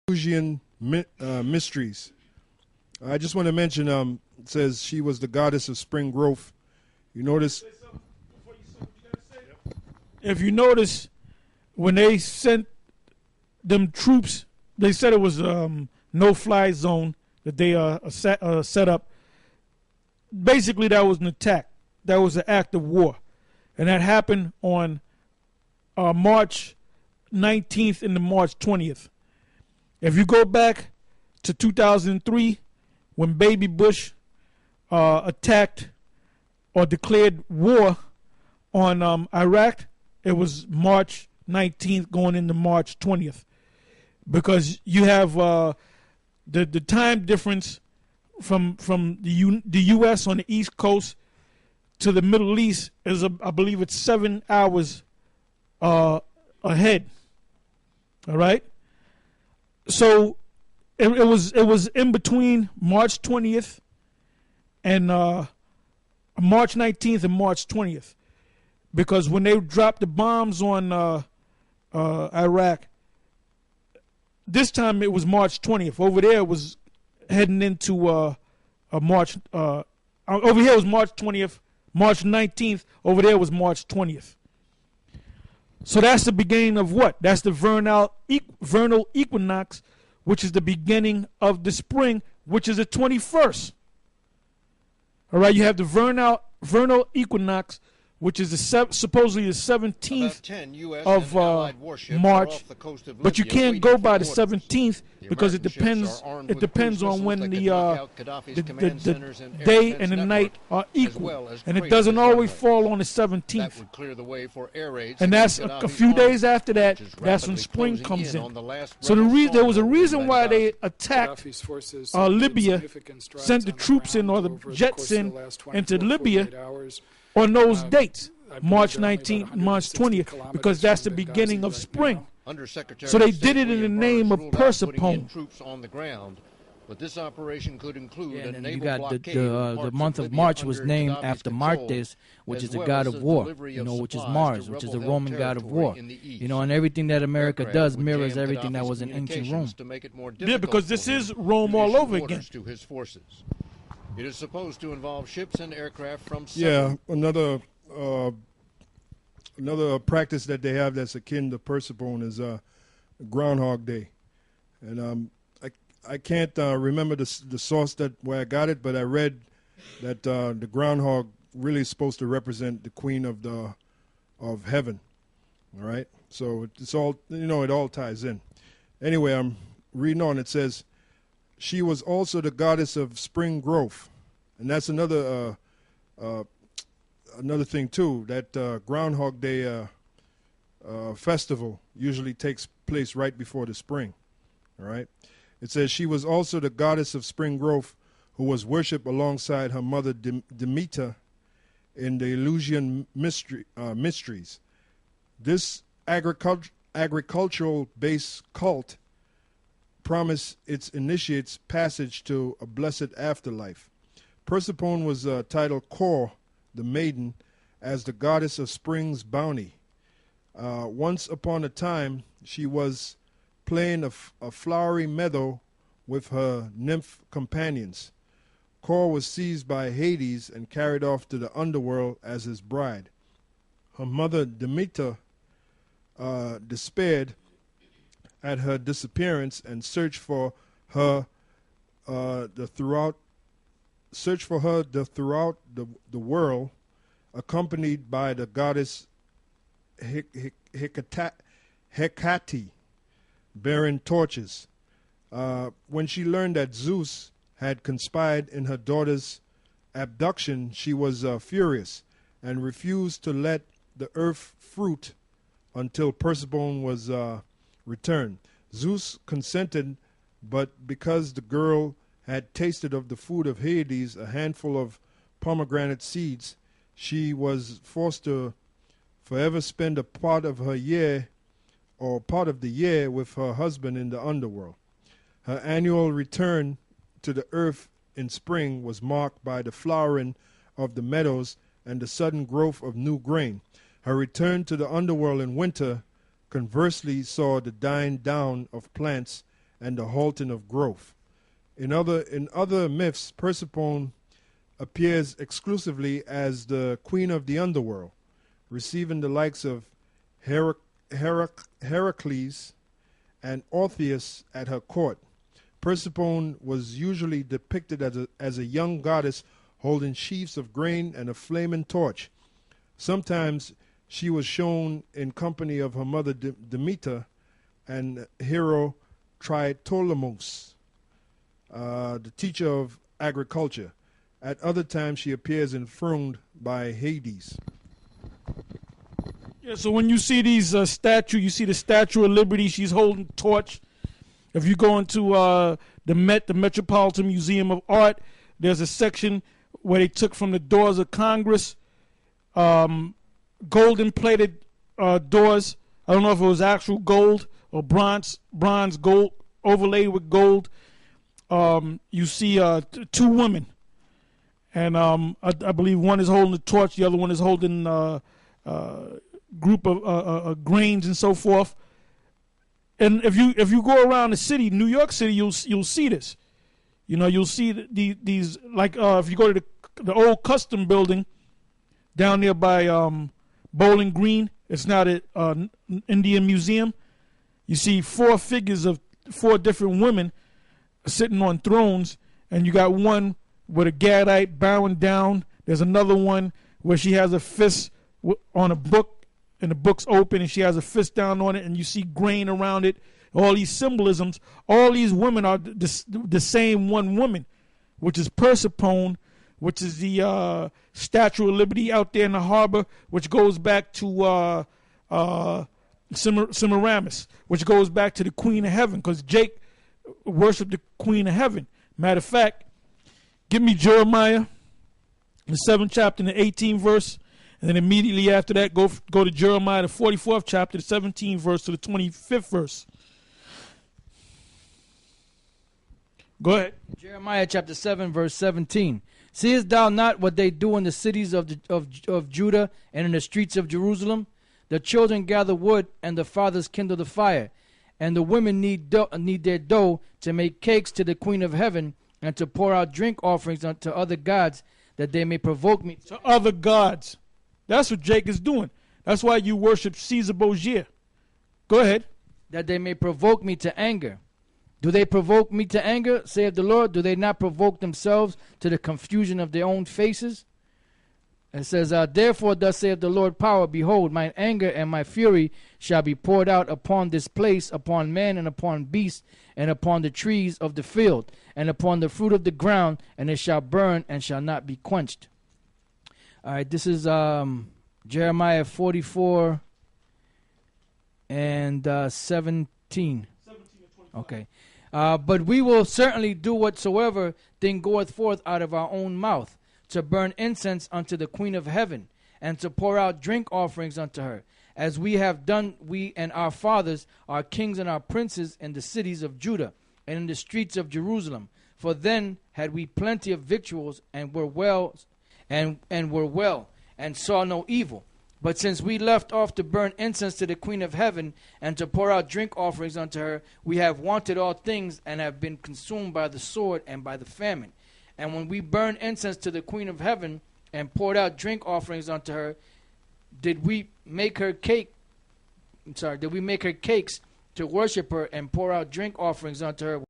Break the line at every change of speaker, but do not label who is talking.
Eleusinian mysteries. I just want to mention, it says she was the goddess of spring growth. You notice?
If you notice, when they sent them troops, they said it was no-fly zone that they set up. Basically, that was an attack. That was an act of war. And that happened on March 19th and March 20th. If you go back to 2003, when Baby Bush attacked or declared war on Iraq, it was March 19th going into March 20th. Because you have the time difference from the U.S. on the East Coast to the Middle East is, I believe it's 7 hours ahead. All right? So it was in between March 20th and March 19th and March 20th, because when they dropped the bombs on Iraq, this time it was March 20th. Over there it was heading into March. Over here it was March 20th, March 19th. Over there was March 20th. So that's the beginning of what? That's the vernal equinox, which is the beginning of the spring, which is the 21st. All right, you have the vernal equinox, which is supposedly the 17th of March, but you can't go by the 17th because it depends on when the day and the night are equal, and it doesn't always fall on the 17th. And that's a few days after that. That's when spring comes in. So there was a reason why they attacked Libya, sent the troops in or the jets in into Libya on those dates, March 19th, March 20th, because that's the beginning of spring. So they did it in the name of Persephone.
But this operation could include
and then you got the month of March was named after Martes, which is the god of war, which is Mars, which is the Roman god of war. And everything that America does mirrors everything that was in ancient Rome.
Yeah, because this is Rome all over again.
It is supposed to involve ships and aircraft from
another practice that they have that's akin to Persephone is Groundhog Day, and I can't remember the source where I got it, but I read that the groundhog really is supposed to represent the Queen of Heaven. All right, so it's all it all ties in. Anyway, I'm reading on. It says, she was also the goddess of spring growth, and that's another thing too. That Groundhog Day festival usually takes place right before the spring. All right, it says she was also the goddess of spring growth, who was worshipped alongside her mother Demeter in the Eleusinian mysteries. This agricultural-based cult promise its initiates passage to a blessed afterlife. Persephone was titled Kor, the maiden, as the goddess of spring's bounty. Once upon a time, she was playing a flowery meadow with her nymph companions. Kor was seized by Hades and carried off to the underworld as his bride. Her mother Demeter despaired at her disappearance and searched for her throughout the world, accompanied by the goddess Hecate, bearing torches. When she learned that Zeus had conspired in her daughter's abduction, she was furious and refused to let the earth fruit until Persephone was returned. Zeus consented, but because the girl had tasted of the food of Hades, a handful of pomegranate seeds, she was forced to forever spend a part of the year with her husband in the underworld. Her annual return to the earth in spring was marked by the flowering of the meadows and the sudden growth of new grain. Her return to the underworld in winter conversely saw the dying down of plants and the halting of growth. In other myths, Persephone appears exclusively as the queen of the underworld, receiving the likes of Heracles and Orpheus at her court. Persephone was usually depicted as a young goddess holding sheaves of grain and a flaming torch. Sometimes she was shown in company of her mother Demeter and hero Tritolemus, the teacher of agriculture. At other times she appears enthroned by Hades.
Yeah, so when you see these statues, you see the Statue of Liberty, she's holding a torch. If you go into the Metropolitan Museum of Art, there's a section where they took from the doors of Congress, golden-plated doors. I don't know if it was actual gold or bronze gold overlaid with gold. You see two women, and I believe one is holding a torch, the other one is holding group of grains and so forth. And if you go around the city, New York City, you'll see this. You know, you'll see these like if you go to the old Custom building down there by Bowling Green, it's now the Indian Museum. You see four figures of four different women sitting on thrones, and you got one with a Gadite bowing down. There's another one where she has a fist on a book, and the book's open, and she has a fist down on it, and you see grain around it. All these symbolisms. All these women are the same one woman, which is Persephone, which is the Statue of Liberty out there in the harbor, which goes back to Semiramis, which goes back to the Queen of Heaven, because Jake worshiped the Queen of Heaven. Matter of fact, give me Jeremiah, the 7th chapter, and the 18th verse. And then immediately after that, go to Jeremiah, the 44th chapter, the 17th verse to the 25th verse. Go ahead.
Jeremiah chapter 7, verse 17. Seest thou not what they do in the cities of Judah and in the streets of Jerusalem? The children gather wood, and the fathers kindle the fire. And the women need their dough to make cakes to the Queen of Heaven, and to pour out drink offerings unto other gods, that they may provoke me.
To other gods. That's what Jake is doing. That's why you worship Caesar Borgia. Go ahead.
That they may provoke me to anger. Do they provoke me to anger, saith the Lord? Do they not provoke themselves to the confusion of their own faces? It says, therefore thus saith the Lord power, behold, mine anger and my fury shall be poured out upon this place, upon man and upon beast, and upon the trees of the field, and upon the fruit of the ground, and it shall burn and shall not be quenched. All right, this is Jeremiah 44 and 17. Okay. But we will certainly do whatsoever thing goeth forth out of our own mouth, to burn incense unto the Queen of Heaven, and to pour out drink offerings unto her, as we have done, we and our fathers, our kings and our princes, in the cities of Judah, and in the streets of Jerusalem. For then had we plenty of victuals, and were well, and saw no evil. But since we left off to burn incense to the Queen of Heaven, and to pour out drink offerings unto her, we have wanted all things, and have been consumed by the sword and by the famine. And when we burned incense to the Queen of Heaven, and poured out drink offerings unto her, did we make her cakes to worship her, and pour out drink offerings unto her?